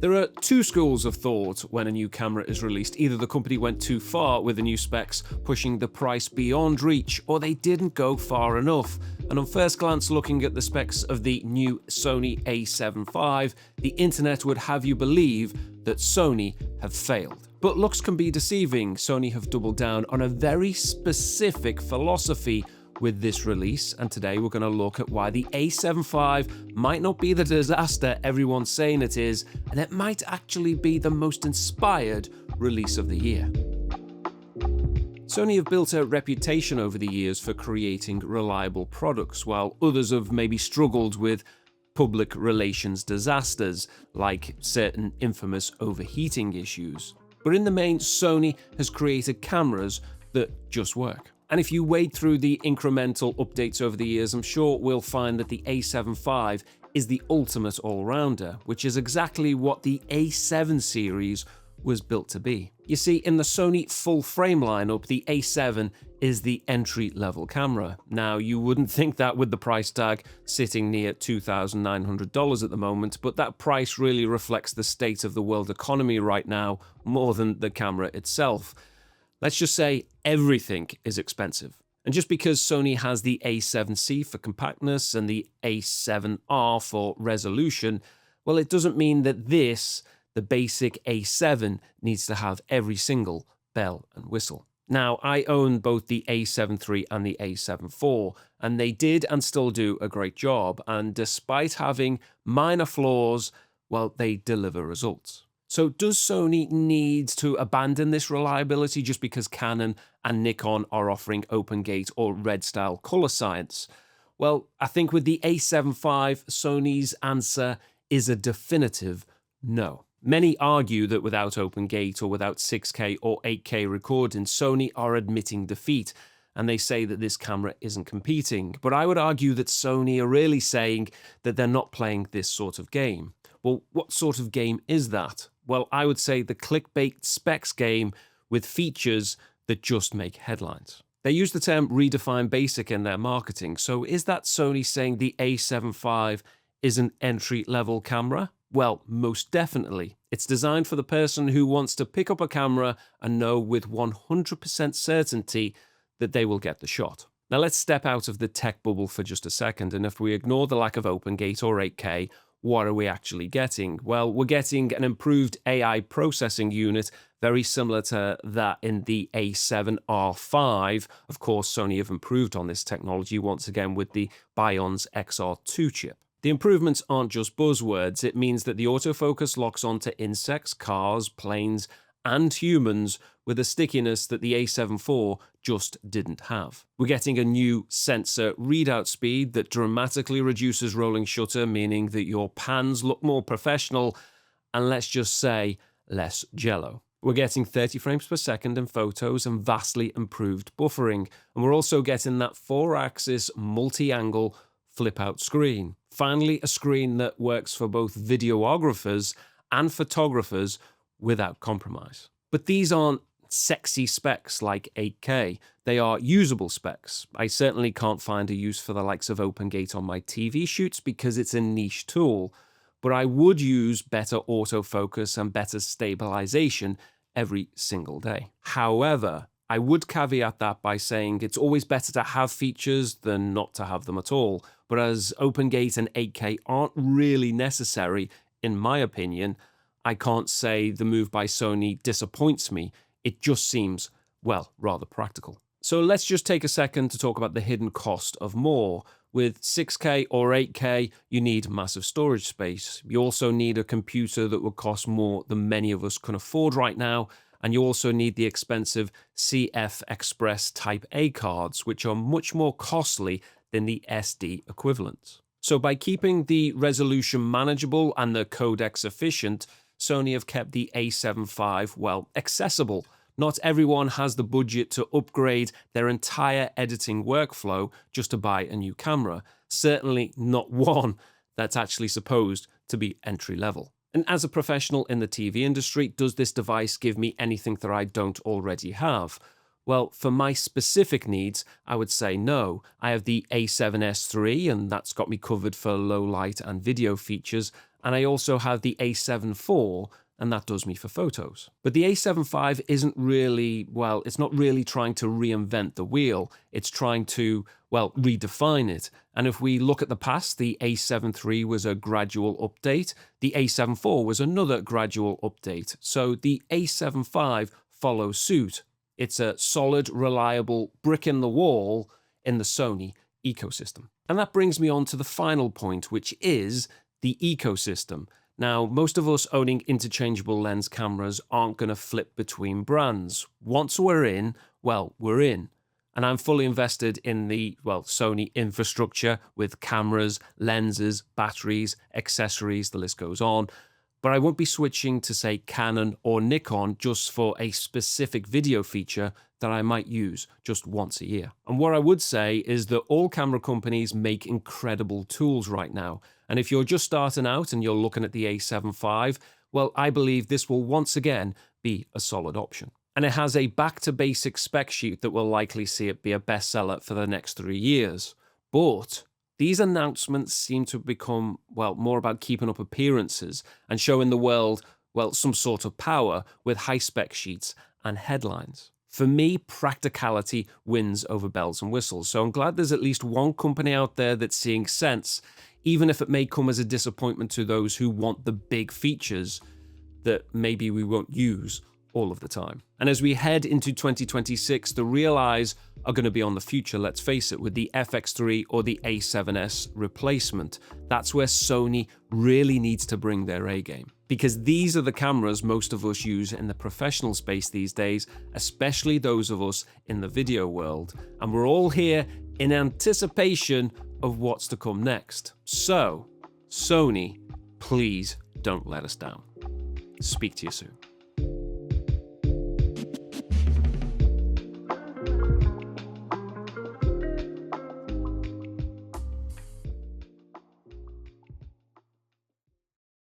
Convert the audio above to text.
There are two schools of thought when a new camera is released. Either the company went too far with the new specs, pushing the price beyond reach, or they didn't go far enough. And on first glance, looking at the specs of the new Sony a7 IV, the internet would have you believe that Sony have failed. But looks can be deceiving. Sony have doubled down on a very specific philosophy with this release, and today we're going to look at why the a7 IV might not be the disaster everyone's saying it is, and it might actually be the most inspired release of the year. Sony have built a reputation over the years for creating reliable products, while others have maybe struggled with public relations disasters, like certain infamous overheating issues. But in the main, Sony has created cameras that just work. And if you wade through the incremental updates over the years, I'm sure we'll find that the a7 IV is the ultimate all-rounder, which is exactly what the a7 series was built to be. You see, in the Sony full-frame lineup, the a7 is the entry-level camera. Now, you wouldn't think that with the price tag sitting near $2,900 at the moment, but that price really reflects the state of the world economy right now more than the camera itself. Let's just say everything is expensive. And just because Sony has the a7C for compactness and the a7R for resolution, well, it doesn't mean that this, the basic a7, needs to have every single bell and whistle. Now, I own both the a7 III and the a7 IV, and they did and still do a great job, and despite having minor flaws, well, they deliver results. So does Sony need to abandon this reliability just because Canon and Nikon are offering open-gate or red-style color science? Well, I think with the a7 IV, Sony's answer is a definitive no. Many argue that without open-gate or without 6K or 8K recording, Sony are admitting defeat, and they say that this camera isn't competing. But I would argue that Sony are really saying that they're not playing this sort of game. Well, what sort of game is that? Well, I would say the clickbait specs game with features that just make headlines. They use the term redefine basic in their marketing, so is that Sony saying the a7 IV is an entry-level camera? Well, most definitely. It's designed for the person who wants to pick up a camera and know with 100% certainty that they will get the shot. Now let's step out of the tech bubble for just a second, and if we ignore the lack of open-gate or 8K, what are we actually getting? Well, we're getting an improved AI processing unit, very similar to that in the a7R5. Of course, Sony have improved on this technology once again with the Bionz XR2 chip. The improvements aren't just buzzwords. It means that the autofocus locks onto insects, cars, planes, and humans with a stickiness that the a7 IV just didn't have. We're getting a new sensor readout speed that dramatically reduces rolling shutter, meaning that your pans look more professional and, let's just say, less jello. We're getting 30 frames per second in photos and vastly improved buffering, and we're also getting that 4-axis multi-angle flip-out screen. Finally, a screen that works for both videographers and photographers without compromise. But these aren't sexy specs like 8K. They are usable specs. I certainly can't find a use for the likes of open-gate on my TV shoots because it's a niche tool, but I would use better autofocus and better stabilization every single day. However, I would caveat that by saying it's always better to have features than not to have them at all, but as open-gate and 8K aren't really necessary, in my opinion, I can't say the move by Sony disappoints me. It just seems, well, rather practical. So let's just take a second to talk about the hidden cost of more. With 6K or 8K, you need massive storage space. You also need a computer that would cost more than many of us can afford right now. And you also need the expensive CF Express Type A cards, which are much more costly than the SD equivalent. So by keeping the resolution manageable and the codecs efficient, Sony have kept the a7 IV, well, accessible. Not everyone has the budget to upgrade their entire editing workflow just to buy a new camera. Certainly not one that's actually supposed to be entry level. And as a professional in the TV industry, does this device give me anything that I don't already have? Well, for my specific needs, I would say no. I have the A7S III, and that's got me covered for low light and video features. and I also have the A7 IV, and that does me for photos. But the A7 V isn't really, well, it's not really trying to reinvent the wheel. It's trying to, well, redefine it. And if we look at the past, the A7 III was a gradual update. The A7 IV was another gradual update. So the A7 V follows suit. It's a solid, reliable brick in the wall in the Sony ecosystem. And that brings me on to the final point, which is the ecosystem. Now, most of us owning interchangeable lens cameras aren't going to flip between brands. Once we're in, well, we're in. And I'm fully invested in the, well, Sony infrastructure with cameras, lenses, batteries, accessories, the list goes on. But I won't be switching to, say, Canon or Nikon just for a specific video feature that I might use just once a year. And what I would say is that all camera companies make incredible tools right now. And if you're just starting out and you're looking at the A7 V, well, I believe this will once again be a solid option. And it has a back-to-basics spec sheet that will likely see it be a bestseller for the next 3 years. But these announcements seem to become, well, more about keeping up appearances and showing the world, well, some sort of power with high-spec sheets and headlines. For me, practicality wins over bells and whistles. So I'm glad there's at least one company out there that's seeing sense, even if it may come as a disappointment to those who want the big features that maybe we won't use all of the time. And as we head into 2026, the real eyes are going to be on the future, let's face it, with the FX3 or the A7S replacement. That's where Sony really needs to bring their A game. Because these are the cameras most of us use in the professional space these days, especially those of us in the video world. And we're all here in anticipation of what's to come next. So, Sony, please don't let us down. Speak to you soon.